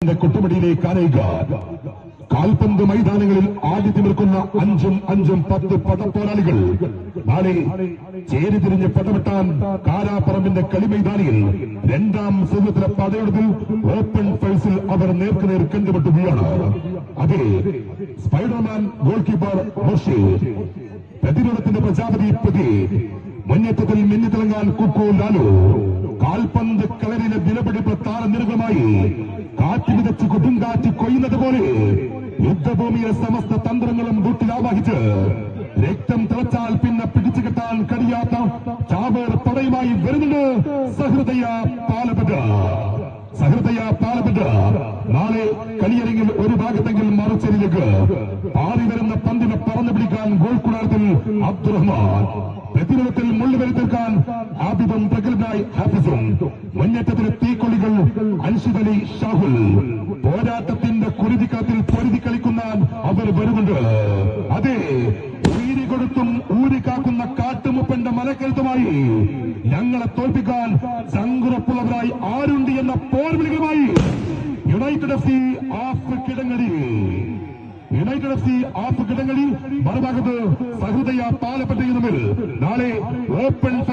സമനിലയുടെ കൊട്ടുമടിയിലേക്ക് ആനയിക്കുക. കാൽപന്ത് മൈതാനങ്ങളിൽ ആദ്യത്തിൽ നിൽക്കുന്ന 5-5-10 പടപ്പോരാളികൾ നാളെ ചേരിതിരിഞ്ഞ് പടവെട്ടാൻ കാരാപ്പറമ്പിന്റെ കളിമൈതാനിയിൽ രണ്ടാം സെഗ്മത്തിലെ പടയെടുപ്പിൽ ഓപ്പൺ ഫൈസിൽ അവർ നേർക്കുനേർ കണ്ടുമുട്ടുകയാണ്. അതെ, സ്പൈഡർമാൻ ഗോൾ കീപ്പർ മോഷി, പ്രതിരോധത്തിന്റെ പ്രജാപതി പ്രതി, മുന്നേറ്റത്തിൽ മിന്നിത്തിളങ്ങാൻ കുക്കു ലാലു, കാൽപന്ത് കളരിലെ വിലപിടിപ്പ് താരനിരകളുമായി കാറ്റ് വിതച്ച് കൊടുങ്കാറ്റ് കൊയ്യുന്നത് പോലെ യുദ്ധഭൂമിയിലെ സമസ്ത തന്ത്രങ്ങളും ബൂട്ടിലാവാഹിച്ച് രക്തം തിളച്ചാൽ പിന്നെ പിടിച്ചു കെട്ടാൻ കഴിയാത്ത ചാവേർ പടയുമായി വരുന്നുണ്ട് സഹൃദയ പാലപ്പെട്ട്. നാളെ കളിയരങ്ങിൽ ഒരു ഭാഗത്തെങ്കിൽ മറുചേരിയിലേക്ക് പാറി വരുന്ന പന്തിനെ പറന്നു പിടിക്കാൻ ഗോൾ കുടാരത്തിൽ അബ്ദുറഹ്മാൻ, പ്രതിരോധത്തിൽ മുള്ളുവരി തീർക്കാൻ ആബിദും പ്രഗത്ഭനായി ഹാഫിസും, മുന്നേറ്റത്തിലെ തീക്കൊള്ളികൾ അൻഷിദലി ഷാഹുൽ, പോരാട്ടത്തിന്റെ കുരുതിക്കാത്തിൽ പൊരുതി കളിക്കുന്ന അവർ വരുന്നുണ്ട്. അതെ, ഉയിരി കൊടുത്തും ഊരിക്കാക്കുന്ന കാട്ടുമുപ്പന്റെ മലക്കരുത്തുമായി ഞങ്ങളെ തോൽപ്പിക്കാൻ ചങ്കുറപ്പുള്ളവരായി ആരുണ്ട് എന്ന പോർവിളികളുമായി യുണൈറ്റഡ് എഫ് സി ആഫ് കിടങ്ങടി, മറുഭാഗത്ത് സഹൃദയ പാലപ്പെട്ടിൽ നാളെ ഓപ്പൺ